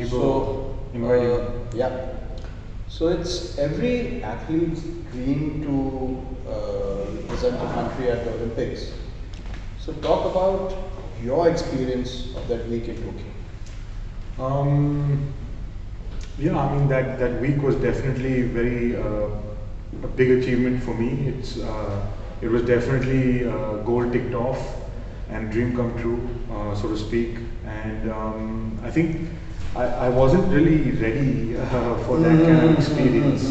So, yeah. So it's every athlete's dream to represent the country at the Olympics. So talk about your experience of that week in Tokyo. Um, yeah, I mean that week was definitely very a big achievement for me. It was definitely goal ticked off and dream come true, so to speak. And I think I wasn't really ready for that kind of experience.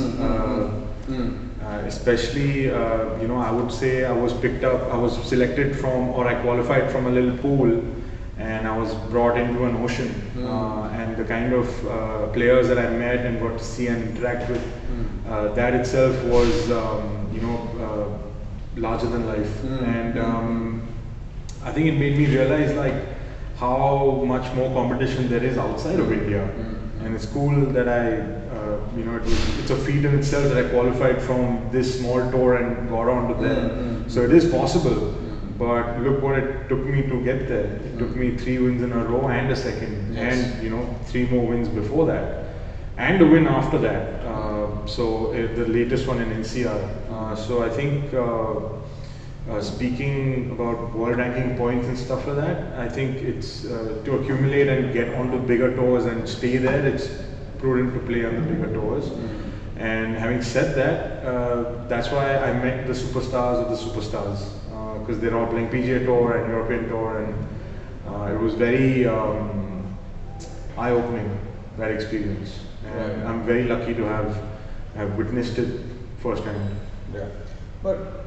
Especially, I would say I was selected from, or I qualified from a little pool, and I was brought into an ocean. And the kind of players that I met and got to see and interact with, that itself was, larger than life. And I think it made me realize like how much more competition there is outside of India. And it's cool that it's a feat in itself that I qualified from this small tour and got on to there. So it is possible. But look what it took me to get there. It took me 3 wins in a row and a second, and 3 more wins before that, and a win after that. The latest one in NCR. So I think speaking about world ranking points and stuff like that, I think it's to accumulate and get onto bigger tours and stay there. It's prudent to play on the bigger tours. And having said that, that's why I met the superstars of the superstars, because they're all playing PGA Tour and European Tour, and it was very eye-opening, that experience. And I'm very lucky to have witnessed it firsthand. Yeah, but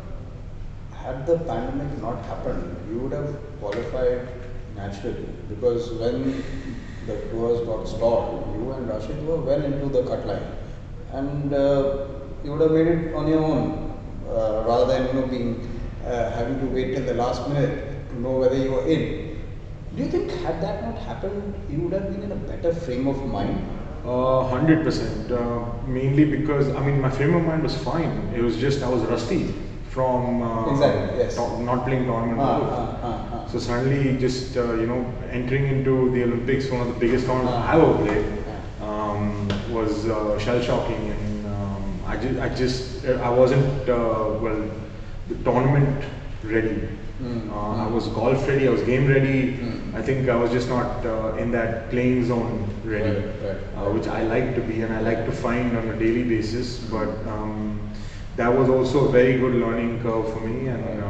had the pandemic not happened, you would have qualified naturally, because when the tours got stalled, you and Rashid were well into the cut line, and you would have made it on your own, rather than being having to wait till the last minute to know whether you were in. Do you think had that not happened, you would have been in a better frame of mind? 100%. Mainly because my frame of mind was fine. It was just I was rusty from not playing tournament golf. So suddenly, just entering into the Olympics, one of the biggest tournaments I ever played, was shell shocking, and I wasn't the tournament ready. I was golf ready, I was game ready. I think I was just not in that playing zone ready, which I like to be and I like to find on a daily basis. But that was also a very good learning curve for me, and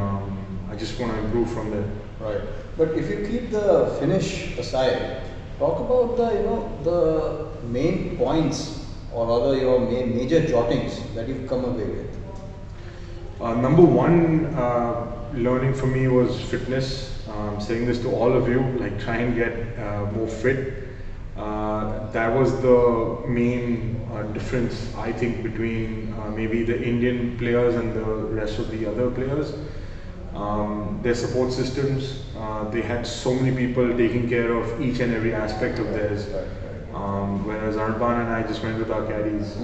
I just want to improve from there. Right. But if you keep the finish aside, talk about the main points, or rather your major jottings that you've come away with. Number one learning for me was fitness. Saying this to all of you, like try and get more fit. That was the main difference, I think, between maybe the Indian players and the rest of the other players. Their support systems, they had so many people taking care of each and every aspect of theirs. Whereas Arban and I just went with our caddies.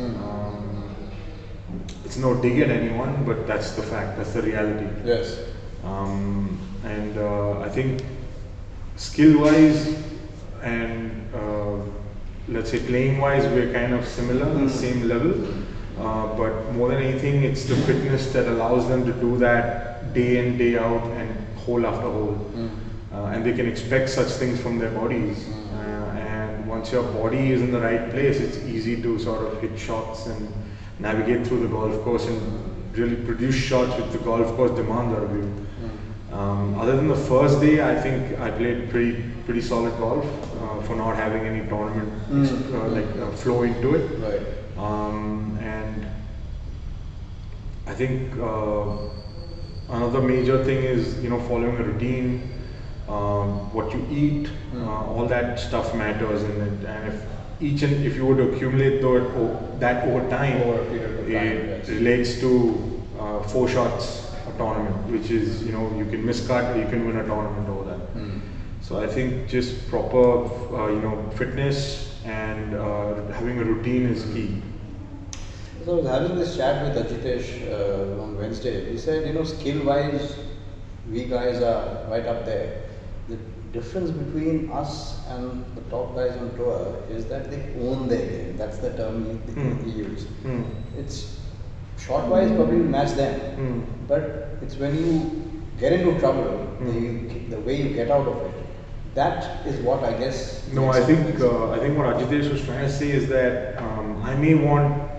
It's no dig at anyone, but that's the fact, that's the reality. Yes. I think skill-wise and let's say playing-wise, we're kind of similar, the same level. But more than anything, it's the fitness that allows them to do that day in, day out, and hole after hole. And they can expect such things from their bodies. And once your body is in the right place, it's easy to sort of hit shots and navigate through the golf course and really produce shots which the golf course demands out of you. Other than the first day, I think I played pretty solid golf for not having any tournament flow into it. Right. And I think another major thing is following a routine, what you eat, all that stuff matters in it. And if you were to accumulate that over time, it relates to 4 shots a tournament, which is you can miscut or you can win a tournament over that. So I think just proper fitness and having a routine is key. So I was having this chat with Ajitesh on Wednesday. He said, skill-wise, we guys are right up there. The difference between us and the top guys on tour is that they own their game. That's the term he used. It's shot wise probably match them, but it's when you get into trouble, the way you get out of it. That is what I guess. No, I think what Ajitesh was trying to say is that I may want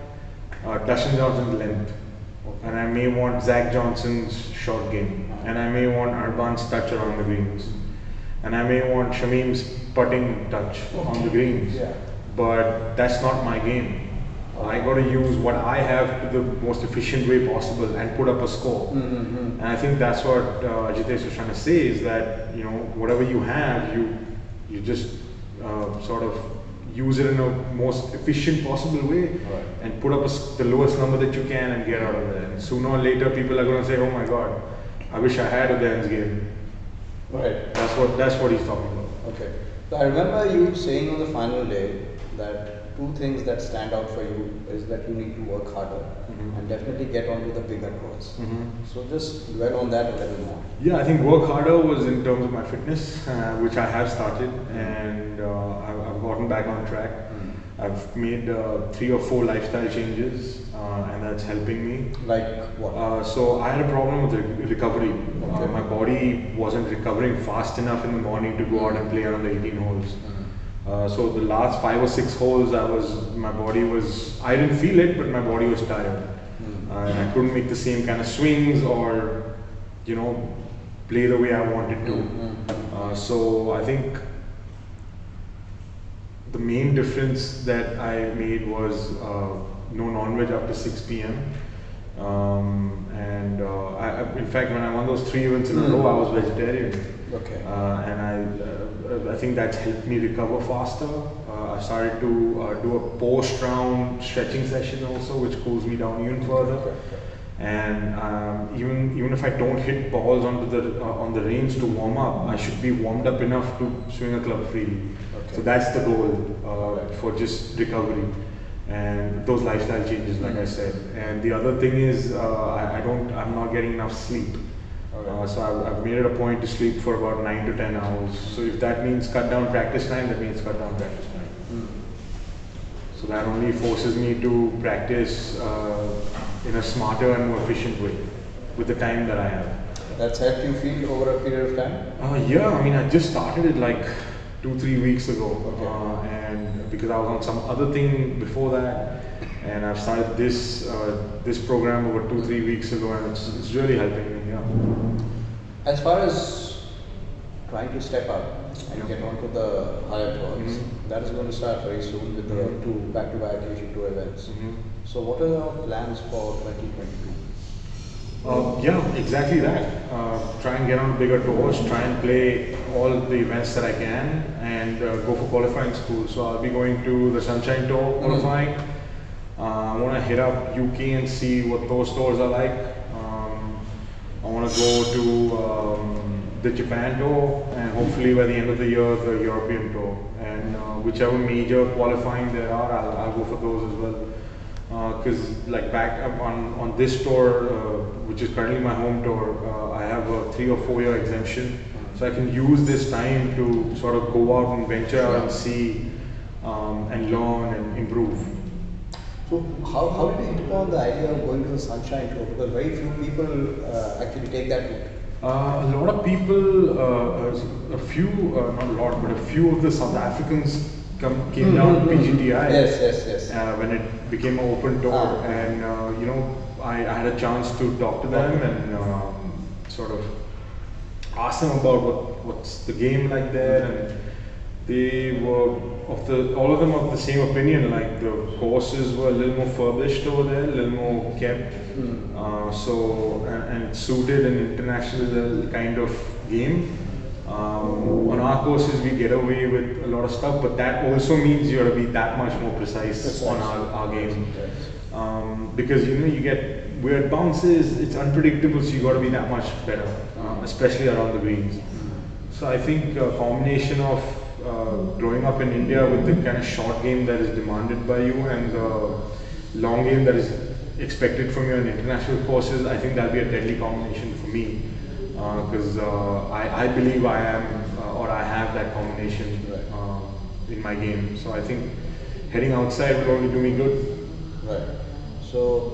Dustin Johnson's length, and I may want Zach Johnson's short game, and I may want Arban's touch around the greens, and I may want Shamim's putting touch on the greens. Yeah. But that's not my game. I got to use what I have to the most efficient way possible and put up a score. And I think that's what Ajitesh was trying to say is that whatever you have, you just sort of use it in a most efficient possible way and put up the lowest number that you can and get out of there. And sooner or later, people are going to say, "Oh my God, I wish I had Udayan's game." Right. That's what he's talking about. Okay. So I remember you saying on the final day that two things that stand out for you is that you need to work harder and definitely get onto the bigger course. So just dwell on that a little more. Yeah, I think work harder was in terms of my fitness, which I have started, and I've gotten back on track. I've made 3 or 4 lifestyle changes, and that's helping me. Like what? So I had a problem with recovery. My body wasn't recovering fast enough in the morning to go out and play around the 18 holes. So the last 5 or 6 holes, I didn't feel it, but my body was tired. And I couldn't make the same kind of swings or, play the way I wanted to. So I think the main difference that I made was no non-veg after 6 p.m. In fact, when I won those 3 events in a row, I was vegetarian. Okay. And I think that's helped me recover faster. I started to do a post-round stretching session also, which cools me down even further. And even if I don't hit balls on the range to warm up, I should be warmed up enough to swing a club freely. So that's the goal for just recovery and those lifestyle changes, like I said. And the other thing is I'm not getting enough sleep. So I've made it a point to sleep for about 9 to 10 hours. So if that means cut down practice time, that means cut down practice time. So that only forces me to practice in a smarter and more efficient way with the time that I have. That's helped you feel over a period of time? Yeah, I mean, I just started it like 2-3 weeks ago, and because I was on some other thing before that, and I've started this program over 2-3 weeks ago, and it's really helping me. Yeah. As far as trying to step up and get onto the higher tours, that is going to start very soon with the 2 back-to-back Asian Tour events. So what are your plans for 2022? Yeah, exactly that. Try and get on bigger tours, try and play all the events that I can, and go for qualifying school. So I'll be going to the Sunshine Tour qualifying. I want to hit up UK and see what those tours are like. I want to go to the Japan Tour, and hopefully by the end of the year the European Tour. And whichever major qualifying there are, I'll go for those as well. Because like back on this tour, which is currently my home tour, I have a 3 or 4 year exemption, so I can use this time to sort of go out and venture out and see and learn and improve. So how did you hit upon the idea of going to the Sunshine Tour? Because very few people actually take that route. A lot of people, a few, not a lot, but a few of the South Africans came down to PGTI. Yes. When it became an open tour, and I had a chance to talk to them and sort of ask them about what's the game like there, and they were all of them of the same opinion. Like the courses were a little more furbished over there, a little more kept, and it suited an international kind of game. On our courses, we get away with a lot of stuff, but that also means you got to be that much more precise on our game. Because you get weird bounces, it's unpredictable, so you got to be that much better, especially around the greens. So I think a combination of growing up in India with the kind of short game that is demanded by you and the long game that is expected from you in international courses, I think that'll be a deadly combination for me. Because I believe I am, or or I have that combination Right. in my game. So I think heading outside will only do me good. Right. So,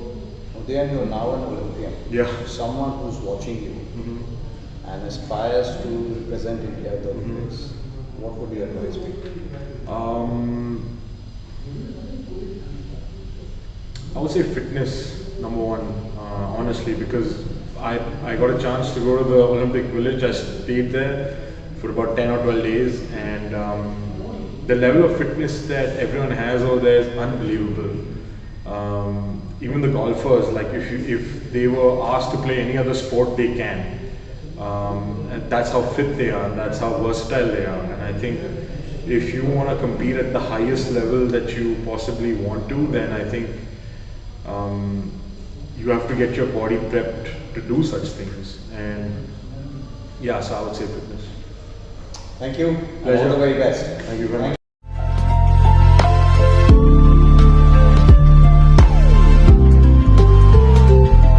Udayan, you're now an Olympian. Yeah. Someone who's watching you Mm-hmm. and aspires to represent India at the Olympics. What would your advice be? I would say fitness, number one, honestly, because I got a chance to go to the Olympic Village. I stayed there for about 10 or 12 days, and the level of fitness that everyone has over there is unbelievable. Even the golfers, like if they were asked to play any other sport, they can. And that's how fit they are, that's how versatile they are. And I think if you want to compete at the highest level that you possibly want to, then I think you have to get your body prepped to do such things. And yeah, so I would say fitness. Thank you. Pleasure. All the very best. Thank you very much.